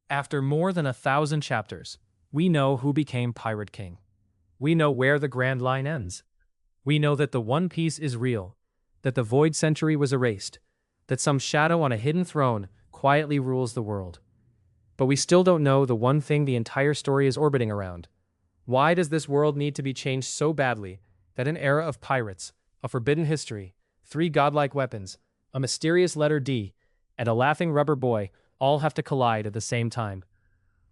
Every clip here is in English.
After more than 1,000 chapters, we know who became Pirate King. We know where the Grand Line ends. We know that the One Piece is real, that the Void Century was erased, that some shadow on a hidden throne quietly rules the world. But we still don't know the one thing the entire story is orbiting around. Why does this world need to be changed so badly that an era of pirates, a forbidden history, 3 godlike weapons, a mysterious letter D, and a laughing rubber boy all have to collide at the same time?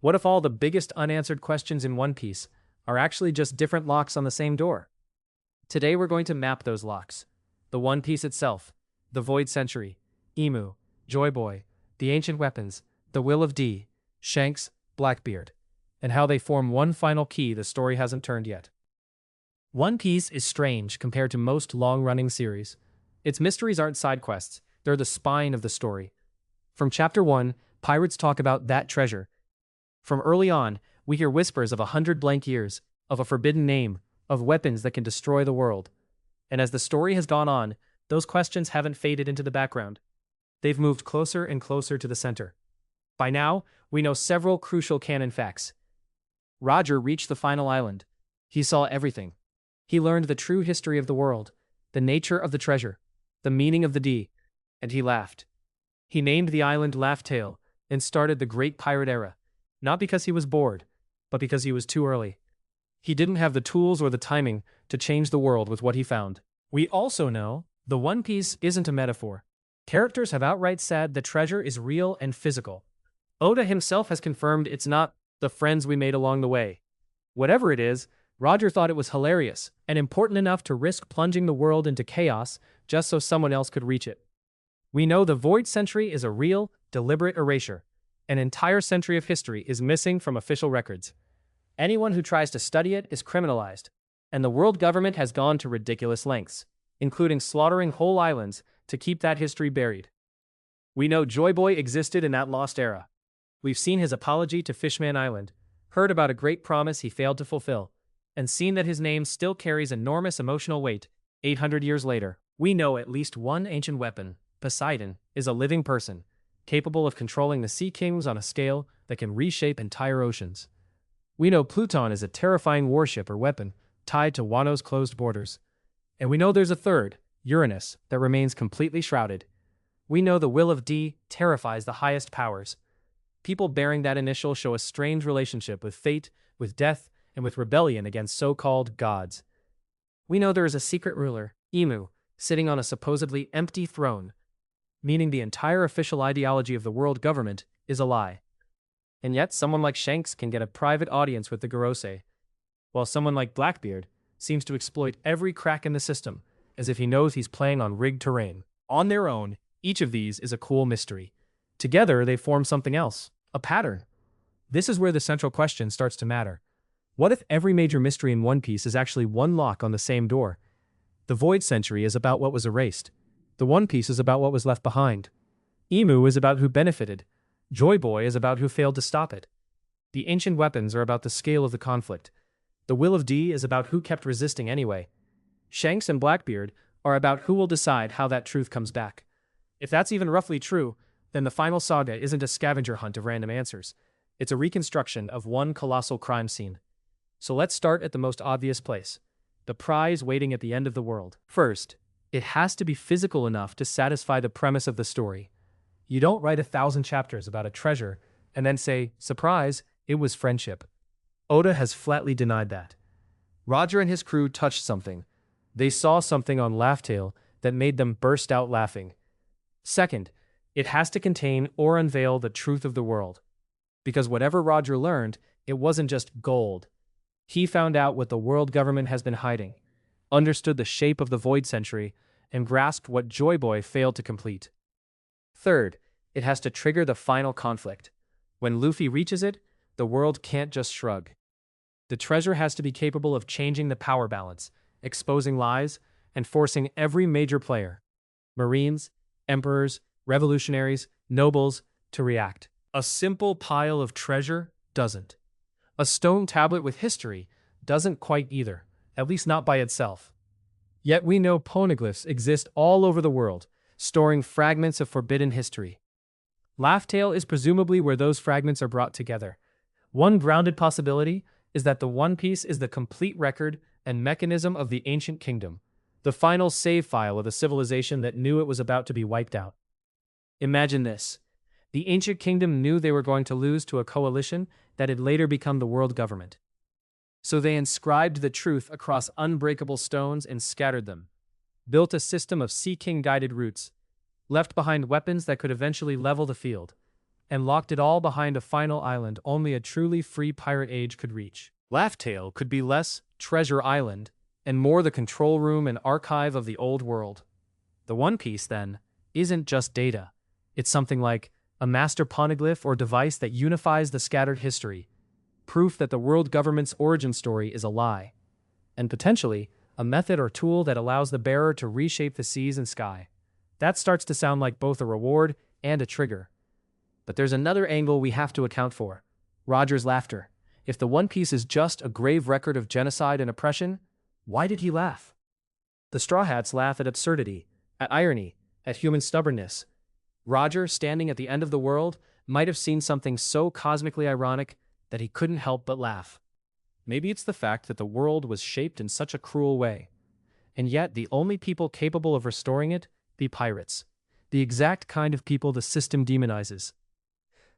What if all the biggest unanswered questions in One Piece are actually just different locks on the same door? Today we're going to map those locks. The One Piece itself, the Void Century, Emu, Joy Boy, the ancient weapons, the Will of D, Shanks, Blackbeard, and how they form one final key the story hasn't turned yet. One Piece is strange compared to most long-running series. Its mysteries aren't side quests, they're the spine of the story. From Chapter 1, pirates talk about that treasure. From early on, we hear whispers of 100 blank years, of a forbidden name, of weapons that can destroy the world. And as the story has gone on, those questions haven't faded into the background. They've moved closer and closer to the center. By now, we know several crucial canon facts. Roger reached the final island. He saw everything. He learned the true history of the world, the nature of the treasure, the meaning of the D, and he laughed. He named the island Laugh-Tale and started the Great Pirate Era, not because he was bored, but because he was too early. He didn't have the tools or the timing to change the world with what he found. We also know the One Piece isn't a metaphor. Characters have outright said the treasure is real and physical. Oda himself has confirmed it's not the friends we made along the way. Whatever it is, Roger thought it was hilarious and important enough to risk plunging the world into chaos just so someone else could reach it. We know the Void Century is a real, deliberate erasure. An entire century of history is missing from official records. Anyone who tries to study it is criminalized, and the world government has gone to ridiculous lengths, including slaughtering whole islands to keep that history buried. We know Joy Boy existed in that lost era. We've seen his apology to Fishman Island, heard about a great promise he failed to fulfill, and seen that his name still carries enormous emotional weight 800 years later. We know at least one ancient weapon, Poseidon, is a living person, capable of controlling the Sea Kings on a scale that can reshape entire oceans. We know Pluton is a terrifying warship or weapon tied to Wano's closed borders. And we know there's a third, Uranus, that remains completely shrouded. We know the Will of D terrifies the highest powers. People bearing that initial show a strange relationship with fate, with death, and with rebellion against so-called gods. We know there is a secret ruler, Emu, sitting on a supposedly empty throne, meaning the entire official ideology of the world government is a lie. And yet someone like Shanks can get a private audience with the Gorosei, while someone like Blackbeard seems to exploit every crack in the system, as if he knows he's playing on rigged terrain. On their own, each of these is a cool mystery. Together, they form something else, a pattern. This is where the central question starts to matter. What if every major mystery in One Piece is actually one lock on the same door? The Void Century is about what was erased. The One Piece is about what was left behind. Emu is about who benefited. Joy Boy is about who failed to stop it. The ancient weapons are about the scale of the conflict. The Will of D is about who kept resisting anyway. Shanks and Blackbeard are about who will decide how that truth comes back. If that's even roughly true, then the final saga isn't a scavenger hunt of random answers. It's a reconstruction of one colossal crime scene. So let's start at the most obvious place, the prize waiting at the end of the world. First, it has to be physical enough to satisfy the premise of the story. You don't write 1,000 chapters about a treasure and then say, surprise, it was friendship. Oda has flatly denied that. Roger and his crew touched something. They saw something on Laugh-Tale that made them burst out laughing. Second, it has to contain or unveil the truth of the world. Because whatever Roger learned, it wasn't just gold. He found out what the world government has been hiding, understood the shape of the Void Century, and grasped what Joy Boy failed to complete. Third, it has to trigger the final conflict. When Luffy reaches it, the world can't just shrug. The treasure has to be capable of changing the power balance, exposing lies, and forcing every major player, Marines, emperors, revolutionaries, nobles, to react. A simple pile of treasure doesn't. A stone tablet with history doesn't quite either, at least not by itself. Yet we know poneglyphs exist all over the world, storing fragments of forbidden history. Laugh-Tale is presumably where those fragments are brought together. One grounded possibility is that the One Piece is the complete record and mechanism of the ancient kingdom, the final save file of a civilization that knew it was about to be wiped out. Imagine this. The ancient kingdom knew they were going to lose to a coalition that had later become the world government. So they inscribed the truth across unbreakable stones and scattered them, built a system of Sea King-guided routes, left behind weapons that could eventually level the field, and locked it all behind a final island only a truly free pirate age could reach. Laugh-Tale could be less Treasure Island and more the control room and archive of the old world. The One Piece, then, isn't just data. It's something like a master poneglyph or device that unifies the scattered history, proof that the world government's origin story is a lie, and potentially a method or tool that allows the bearer to reshape the seas and sky. That starts to sound like both a reward and a trigger. But there's another angle we have to account for: Roger's laughter. If the One Piece is just a grave record of genocide and oppression, why did he laugh? The Straw Hats laugh at absurdity, at irony, at human stubbornness. Roger, standing at the end of the world, might have seen something so cosmically ironic that he couldn't help but laugh. Maybe it's the fact that the world was shaped in such a cruel way, and yet the only people capable of restoring it be pirates, the exact kind of people the system demonizes.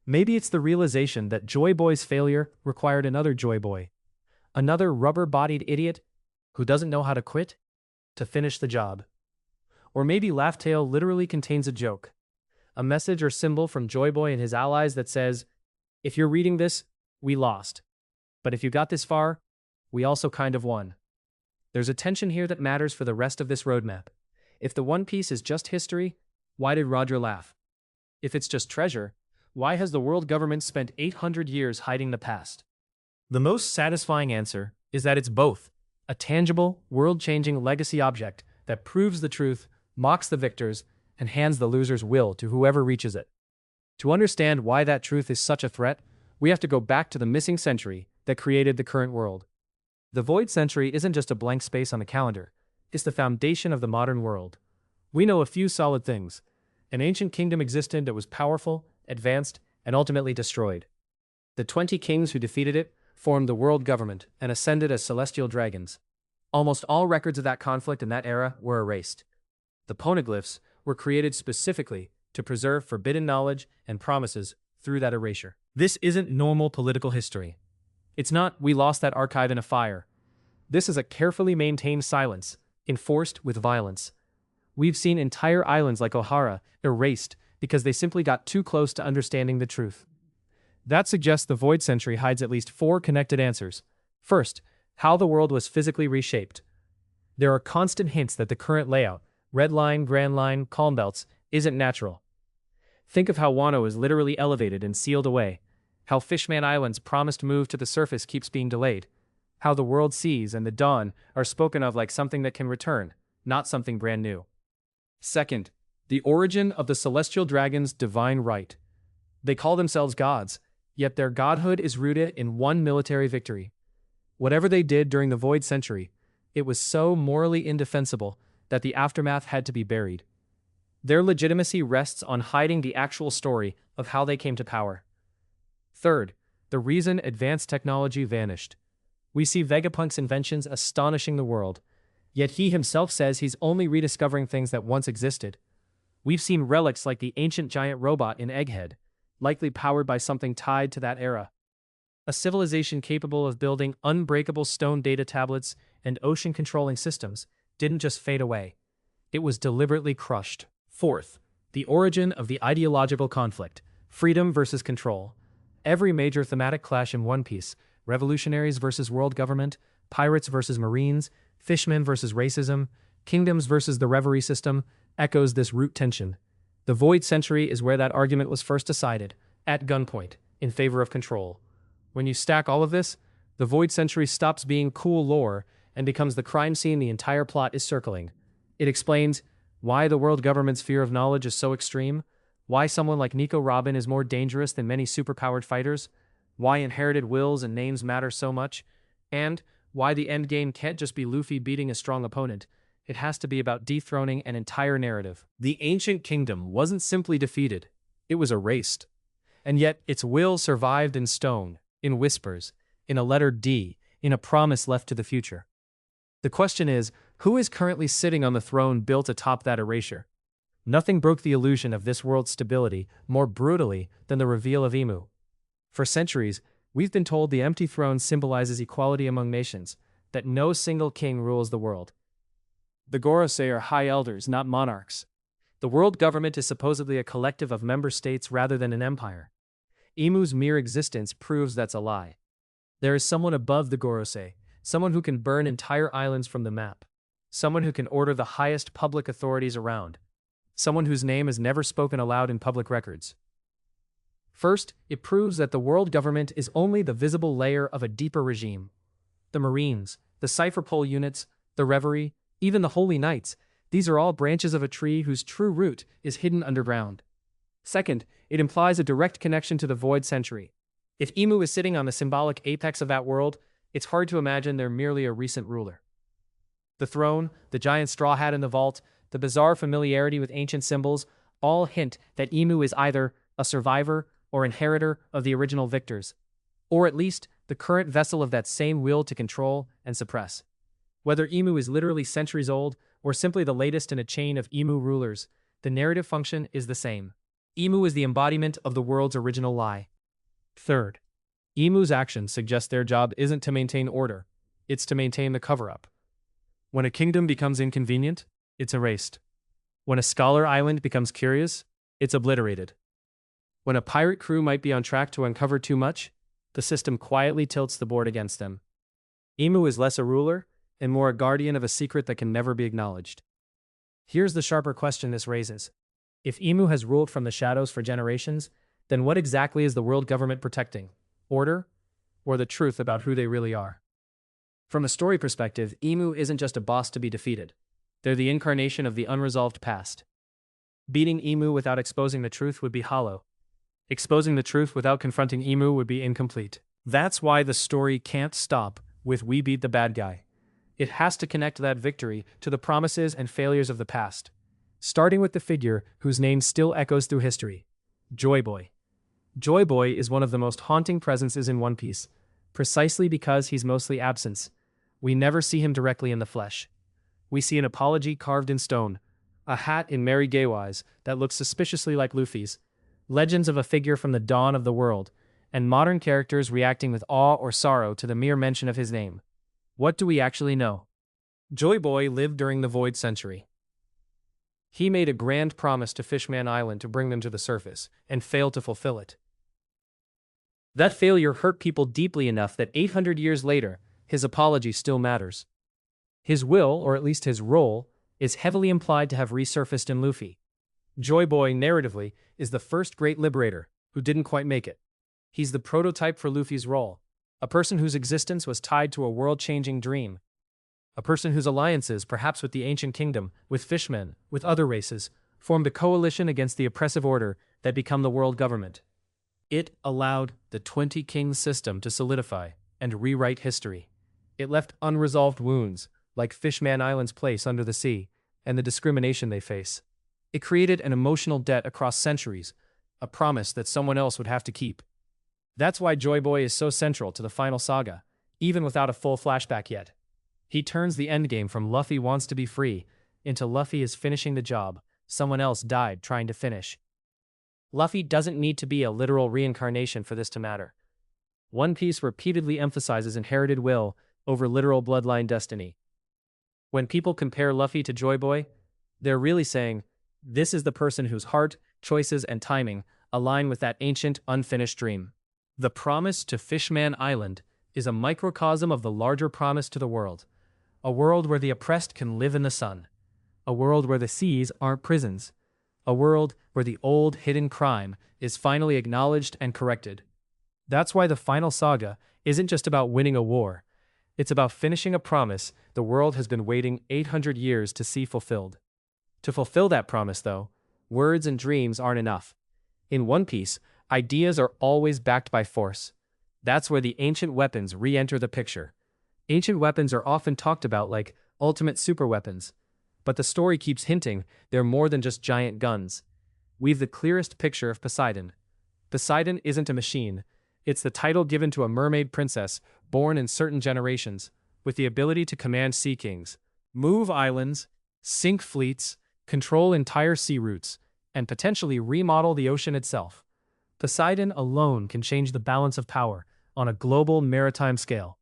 Maybe it's the realization that Joy Boy's failure required another Joy Boy, another rubber-bodied idiot who doesn't know how to quit, to finish the job. Or maybe Laugh-Tale literally contains a joke, a message or symbol from Joy Boy and his allies that says, if you're reading this, we lost. But if you got this far, we also kind of won. There's a tension here that matters for the rest of this roadmap. If the One Piece is just history, why did Roger laugh? If it's just treasure, why has the world government spent 800 years hiding the past? The most satisfying answer is that it's both: a tangible, world-changing legacy object that proves the truth, mocks the victors, and hands the loser's will to whoever reaches it. To understand why that truth is such a threat, we have to go back to the missing century that created the current world. The Void Century isn't just a blank space on the calendar, it's the foundation of the modern world. We know a few solid things. An ancient kingdom existed that was powerful, advanced, and ultimately destroyed. The 20 kings who defeated it formed the world government and ascended as celestial dragons. Almost all records of that conflict in that era were erased. The poneglyphs were created specifically to preserve forbidden knowledge and promises through that erasure. This isn't normal political history. It's not, we lost that archive in a fire. This is a carefully maintained silence, enforced with violence. We've seen entire islands like Ohara erased because they simply got too close to understanding the truth. That suggests the Void Century hides at least 4 connected answers. First, how the world was physically reshaped. There are constant hints that the current layout, red line, grand line, calm belts, isn't natural. Think of how Wano is literally elevated and sealed away, how Fishman Island's promised move to the surface keeps being delayed, how the world seas and the dawn are spoken of like something that can return, not something brand new. Second, the origin of the celestial dragon's divine right. They call themselves gods, yet their godhood is rooted in one military victory. Whatever they did during the Void Century, it was so morally indefensible that the aftermath had to be buried. Their legitimacy rests on hiding the actual story of how they came to power. Third, the reason advanced technology vanished. We see Vegapunk's inventions astonishing the world, yet he himself says he's only rediscovering things that once existed. We've seen relics like the ancient giant robot in Egghead, likely powered by something tied to that era. A civilization capable of building unbreakable stone data tablets and ocean-controlling systems didn't just fade away. It was deliberately crushed. Fourth, the origin of the ideological conflict, freedom versus control. Every major thematic clash in One Piece, revolutionaries versus world government, pirates versus marines, fishmen versus racism, kingdoms versus the reverie system, echoes this root tension. The Void Century is where that argument was first decided, at gunpoint, in favor of control. When you stack all of this, the Void Century stops being cool lore and becomes the crime scene the entire plot is circling. It explains why the world government's fear of knowledge is so extreme, why someone like Nico Robin is more dangerous than many superpowered fighters, why inherited wills and names matter so much, and why the endgame can't just be Luffy beating a strong opponent. It has to be about dethroning an entire narrative. The ancient kingdom wasn't simply defeated. It was erased. And yet its will survived in stone, in whispers, in a letter D, in a promise left to the future. The question is, who is currently sitting on the throne built atop that erasure? Nothing broke the illusion of this world's stability more brutally than the reveal of Imu. For centuries, we've been told the empty throne symbolizes equality among nations, that no single king rules the world. The Gorosei are high elders, not monarchs. The world government is supposedly a collective of member states rather than an empire. Imu's mere existence proves that's a lie. There is someone above the Gorosei, someone who can burn entire islands from the map, someone who can order the highest public authorities around, someone whose name is never spoken aloud in public records. First, it proves that the world government is only the visible layer of a deeper regime. The Marines, the Cipher Pole units, the Reverie, even the Holy Knights, these are all branches of a tree whose true root is hidden underground. Second, it implies a direct connection to the Void Century. If Imu is sitting on the symbolic apex of that world, it's hard to imagine they're merely a recent ruler. The throne, the giant straw hat in the vault, the bizarre familiarity with ancient symbols, all hint that Imu is either a survivor or inheritor of the original victors, or at least the current vessel of that same will to control and suppress. Whether Imu is literally centuries old or simply the latest in a chain of Imu rulers, the narrative function is the same. Imu is the embodiment of the world's original lie. Third, Imu's actions suggest their job isn't to maintain order, it's to maintain the cover-up. When a kingdom becomes inconvenient, it's erased. When a scholar island becomes curious, it's obliterated. When a pirate crew might be on track to uncover too much, the system quietly tilts the board against them. Imu is less a ruler and more a guardian of a secret that can never be acknowledged. Here's the sharper question this raises. If Imu has ruled from the shadows for generations, then what exactly is the world government protecting? Order? Or the truth about who they really are? From a story perspective, Imu isn't just a boss to be defeated. They're the incarnation of the unresolved past. Beating Imu without exposing the truth would be hollow. Exposing the truth without confronting Imu would be incomplete. That's why the story can't stop with "we beat the bad guy." It has to connect that victory to the promises and failures of the past, starting with the figure whose name still echoes through history, Joy Boy. Joy Boy is one of the most haunting presences in One Piece, precisely because he's mostly absent. We never see him directly in the flesh. We see an apology carved in stone, a hat in Mary Gay wise that looks suspiciously like Luffy's, legends of a figure from the dawn of the world, and modern characters reacting with awe or sorrow to the mere mention of his name. What do we actually know? Joy Boy lived during the Void Century. He made a grand promise to Fishman Island to bring them to the surface, and failed to fulfill it. That failure hurt people deeply enough that 800 years later, his apology still matters. His will, or at least his role, is heavily implied to have resurfaced in Luffy. Joy Boy, narratively, is the first great liberator, who didn't quite make it. He's the prototype for Luffy's role, a person whose existence was tied to a world-changing dream. A person whose alliances, perhaps with the ancient kingdom, with fishmen, with other races, formed a coalition against the oppressive order that became the world government. It allowed the 20 Kings system to solidify and rewrite history. It left unresolved wounds, like Fishman Island's place under the sea, and the discrimination they face. It created an emotional debt across centuries, a promise that someone else would have to keep. That's why Joy Boy is so central to the final saga, even without a full flashback yet. He turns the endgame from Luffy wants to be free into Luffy is finishing the job someone else died trying to finish. Luffy doesn't need to be a literal reincarnation for this to matter. One Piece repeatedly emphasizes inherited will over literal bloodline destiny. When people compare Luffy to Joy Boy, they're really saying, this is the person whose heart, choices, and timing align with that ancient, unfinished dream. The promise to Fishman Island is a microcosm of the larger promise to the world. A world where the oppressed can live in the sun. A world where the seas aren't prisons. A world where the old hidden crime is finally acknowledged and corrected. That's why the final saga isn't just about winning a war. It's about finishing a promise the world has been waiting 800 years to see fulfilled. To fulfill that promise, though, words and dreams aren't enough. In One Piece, ideas are always backed by force. That's where the ancient weapons re-enter the picture. Ancient weapons are often talked about like ultimate superweapons, but the story keeps hinting they're more than just giant guns. we've the clearest picture of Poseidon. Poseidon isn't a machine. It's the title given to a mermaid princess born in certain generations, with the ability to command sea kings, move islands, sink fleets, control entire sea routes, and potentially remodel the ocean itself. Poseidon alone can change the balance of power on a global maritime scale.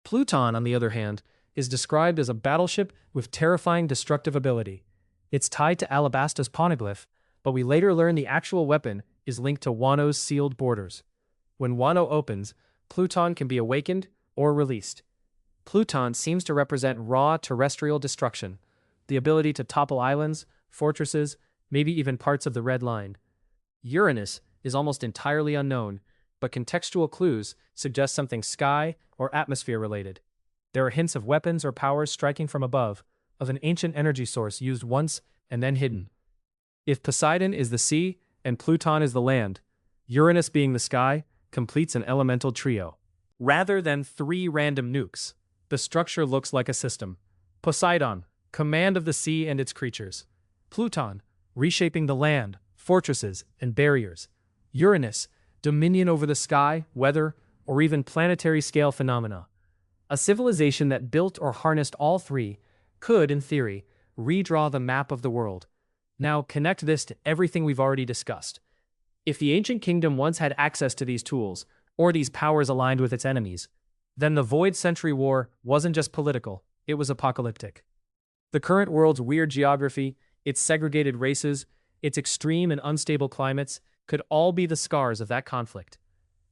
Pluton, on the other hand, is described as a battleship with terrifying destructive ability. It's tied to Alabasta's poneglyph, but we later learn the actual weapon is linked to Wano's sealed borders. When Wano opens, Pluton can be awakened or released. Pluton seems to represent raw terrestrial destruction, the ability to topple islands, fortresses, maybe even parts of the Red Line. Uranus is almost entirely unknown, but contextual clues suggest something sky or atmosphere related. There are hints of weapons or powers striking from above, of an ancient energy source used once and then hidden. If Poseidon is the sea and Pluton is the land, Uranus being the sky completes an elemental trio. Rather than 3 random nukes, the structure looks like a system. Poseidon, command of the sea and its creatures. Pluton, reshaping the land, fortresses, and barriers. Uranus, dominion over the sky, weather, or even planetary-scale phenomena. A civilization that built or harnessed all 3 could, in theory, redraw the map of the world. Now, connect this to everything we've already discussed. If the ancient kingdom once had access to these tools, or these powers aligned with its enemies, then the Void Century War wasn't just political, it was apocalyptic. The current world's weird geography, its segregated races, its extreme and unstable climates, could all be the scars of that conflict.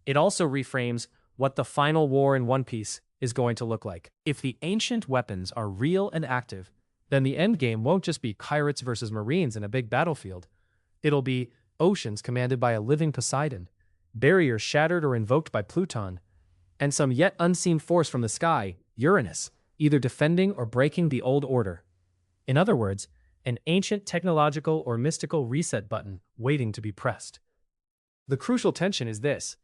It also reframes what the final war in One Piece is going to look like. If the ancient weapons are real and active, then the endgame won't just be pirates versus marines in a big battlefield. It'll be oceans commanded by a living Poseidon, barriers shattered or invoked by Pluton, and some yet unseen force from the sky, Uranus, either defending or breaking the old order. In other words, an ancient technological or mystical reset button waiting to be pressed. The crucial tension is this: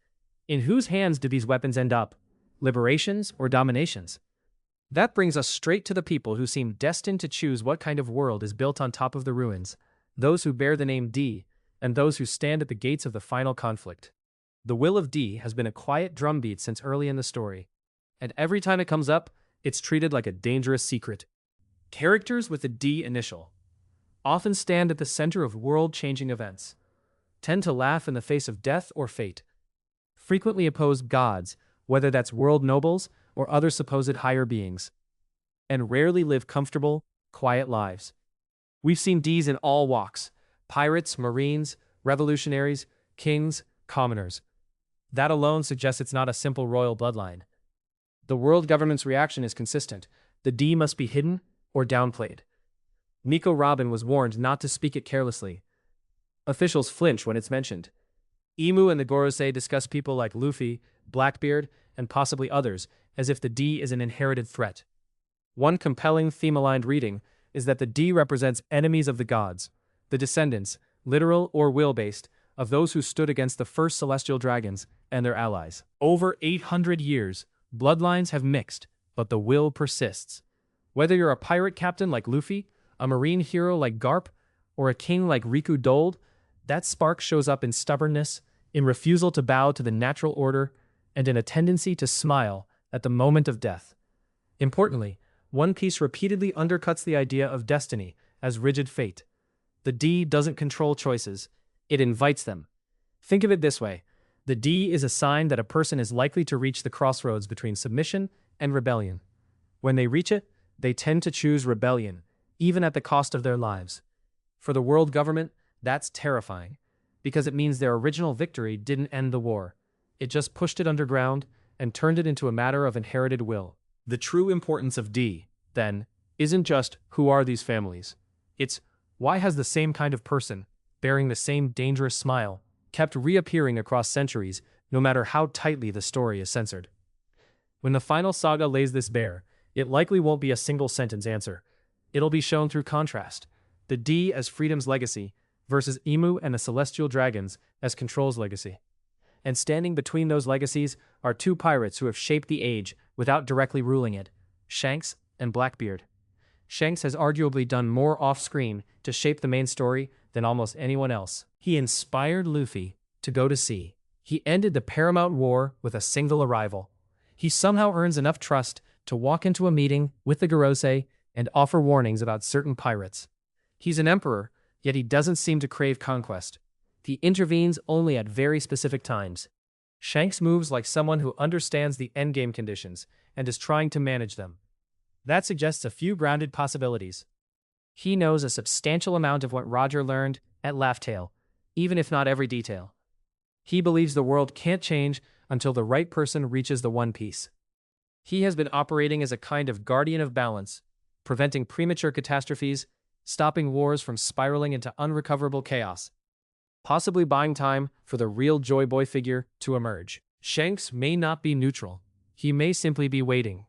in whose hands do these weapons end up? Liberations or dominations? That brings us straight to the people who seem destined to choose what kind of world is built on top of the ruins, those who bear the name D, and those who stand at the gates of the final conflict. The will of D has been a quiet drumbeat since early in the story, and every time it comes up, it's treated like a dangerous secret. Characters with the D initial often stand at the center of world-changing events, tend to laugh in the face of death or fate, frequently oppose gods, whether that's world nobles or other supposed higher beings, and rarely live comfortable, quiet lives. We've seen Ds in all walks: pirates, marines, revolutionaries, kings, commoners. That alone suggests it's not a simple royal bloodline. The world government's reaction is consistent. The D must be hidden or downplayed. Nico Robin was warned not to speak it carelessly. Officials flinch when it's mentioned. Imu and the Gorosei discuss people like Luffy, Blackbeard, and possibly others, as if the D is an inherited threat. One compelling theme-aligned reading is that the D represents enemies of the gods, the descendants, literal or will-based, of those who stood against the first celestial dragons and their allies. Over 800 years, bloodlines have mixed, but the will persists. Whether you're a pirate captain like Luffy, a marine hero like Garp, or a king like Riku Dold, that spark shows up in stubbornness, in refusal to bow to the natural order, and in a tendency to smile at the moment of death. Importantly, One Piece repeatedly undercuts the idea of destiny as rigid fate. The D doesn't control choices, it invites them. Think of it this way: the D is a sign that a person is likely to reach the crossroads between submission and rebellion. When they reach it, they tend to choose rebellion, even at the cost of their lives. For the world government, that's terrifying, because it means their original victory didn't end the war. It just pushed it underground and turned it into a matter of inherited will. The true importance of D, then, isn't just who are these families. It's why has the same kind of person, bearing the same dangerous smile, kept reappearing across centuries, no matter how tightly the story is censored. When the final saga lays this bare, it likely won't be a single-sentence answer. It'll be shown through contrast: the D as freedom's legacy versus Imu and the celestial dragons as control's legacy. And standing between those legacies are 2 pirates who have shaped the age without directly ruling it: Shanks and Blackbeard. Shanks has arguably done more off-screen to shape the main story than almost anyone else. He inspired Luffy to go to sea. He ended the Paramount War with a single arrival. He somehow earns enough trust to walk into a meeting with the Gorosei and offer warnings about certain pirates. He's an emperor, yet he doesn't seem to crave conquest. He intervenes only at very specific times. Shanks moves like someone who understands the endgame conditions and is trying to manage them. That suggests a few grounded possibilities. He knows a substantial amount of what Roger learned at Laugh Tale, even if not every detail. He believes the world can't change until the right person reaches the One Piece. He has been operating as a kind of guardian of balance, preventing premature catastrophes, stopping wars from spiraling into unrecoverable chaos, possibly buying time for the real Joy Boy figure to emerge. Shanks may not be neutral. He may simply be waiting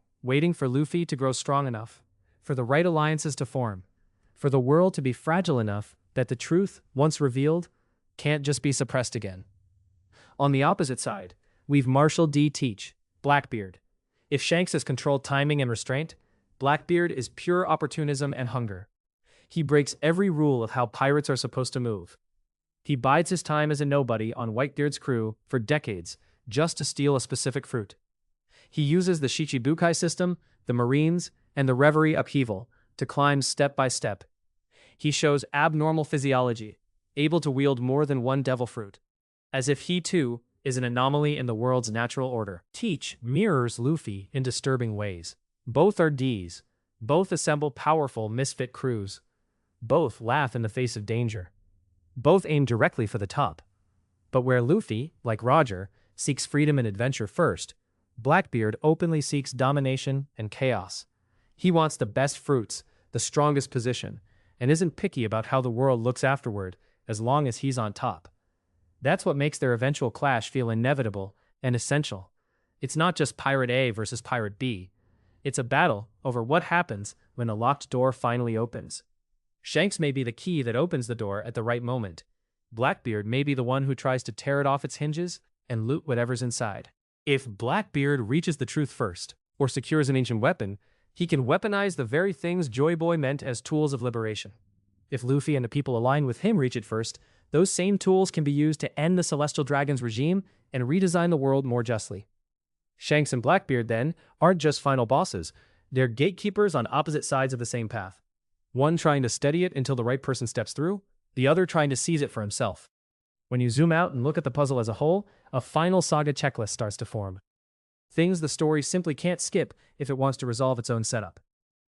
for Luffy to grow strong enough, for the right alliances to form, for the world to be fragile enough that the truth, once revealed, can't just be suppressed again. On the opposite side, we've Marshall D. Teach, Blackbeard. If Shanks has controlled timing and restraint, Blackbeard is pure opportunism and hunger. He breaks every rule of how pirates are supposed to move. He bides his time as a nobody on Whitebeard's crew for decades just to steal a specific fruit. He uses the Shichibukai system, the Marines, and the Reverie upheaval to climb step by step. He shows abnormal physiology, able to wield more than one devil fruit, as if he too is an anomaly in the world's natural order. Teach mirrors Luffy in disturbing ways. Both are Ds. Both assemble powerful misfit crews. Both laugh in the face of danger. Both aim directly for the top. But where Luffy, like Roger, seeks freedom and adventure first, Blackbeard openly seeks domination and chaos. He wants the best fruits, the strongest position, and isn't picky about how the world looks afterward as long as he's on top. That's what makes their eventual clash feel inevitable and essential. It's not just Pirate A versus Pirate B. It's a battle over what happens when a locked door finally opens. Shanks may be the key that opens the door at the right moment. Blackbeard may be the one who tries to tear it off its hinges and loot whatever's inside. If Blackbeard reaches the truth first, or secures an ancient weapon, he can weaponize the very things Joy Boy meant as tools of liberation. If Luffy and the people aligned with him reach it first, those same tools can be used to end the Celestial Dragon's regime and redesign the world more justly. Shanks and Blackbeard, then, aren't just final bosses. They're gatekeepers on opposite sides of the same path. One trying to steady it until the right person steps through, the other trying to seize it for himself. When you zoom out and look at the puzzle as a whole, a final saga checklist starts to form. Things the story simply can't skip if it wants to resolve its own setup.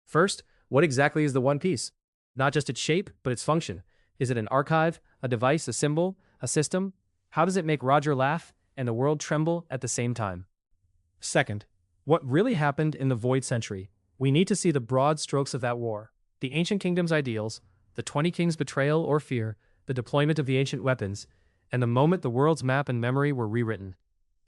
First, what exactly is the One Piece? Not just its shape, but its function. Is it an archive, a device, a symbol, a system? How does it make Roger laugh and the world tremble at the same time? Second, what really happened in the Void Century? We need to see the broad strokes of that war. The Ancient Kingdom's ideals, the 20 Kings' betrayal or fear, the deployment of the ancient weapons, and the moment the world's map and memory were rewritten.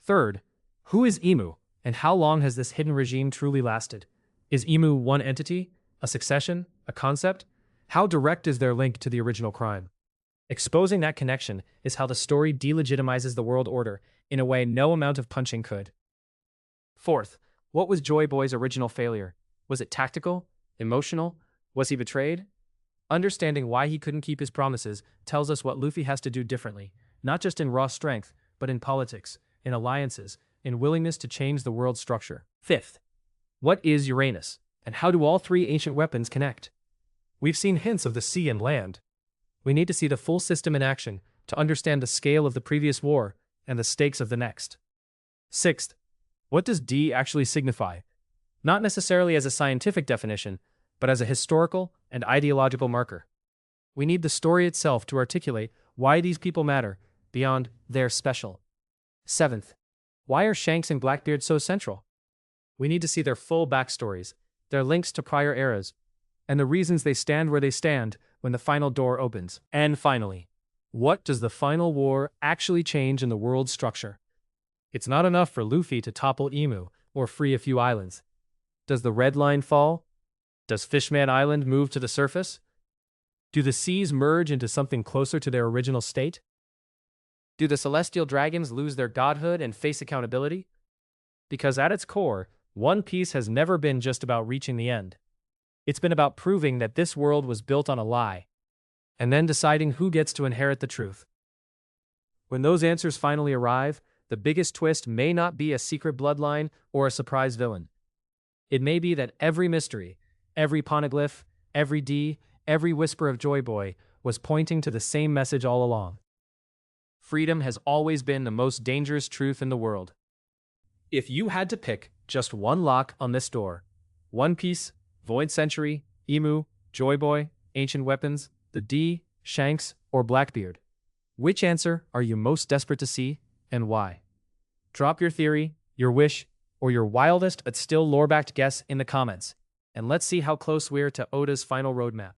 Third, who is Emu, and how long has this hidden regime truly lasted? Is Emu one entity, a succession, a concept? How direct is their link to the original crime? Exposing that connection is how the story delegitimizes the world order in a way no amount of punching could. Fourth, what was Joy Boy's original failure? Was it tactical? Emotional? Was he betrayed? Understanding why he couldn't keep his promises tells us what Luffy has to do differently, not just in raw strength, but in politics, in alliances, in willingness to change the world's structure. Fifth, what is Uranus, and how do all three ancient weapons connect? We've seen hints of the sea and land. We need to see the full system in action to understand the scale of the previous war and the stakes of the next. Sixth, what does D actually signify? Not necessarily as a scientific definition, but as a historical and ideological marker. We need the story itself to articulate why these people matter beyond they're special. Seventh, why are Shanks and Blackbeard so central? We need to see their full backstories, their links to prior eras, and the reasons they stand where they stand when the final door opens. And finally, what does the final war actually change in the world's structure? It's not enough for Luffy to topple Emu or free a few islands. Does the red line fall? Does Fishman Island move to the surface? Do the seas merge into something closer to their original state? Do the Celestial Dragons lose their godhood and face accountability? Because at its core, One Piece has never been just about reaching the end. It's been about proving that this world was built on a lie, and then deciding who gets to inherit the truth. When those answers finally arrive, the biggest twist may not be a secret bloodline or a surprise villain. It may be that every mystery, every poneglyph, every D, every whisper of Joy Boy was pointing to the same message all along. Freedom has always been the most dangerous truth in the world. If you had to pick just one lock on this door, One Piece, Void Century, Emu, Joy Boy, Ancient Weapons, the D, Shanks, or Blackbeard, which answer are you most desperate to see, and why? Drop your theory, your wish, or your wildest but still lore-backed guess in the comments, and let's see how close we're to Oda's final roadmap.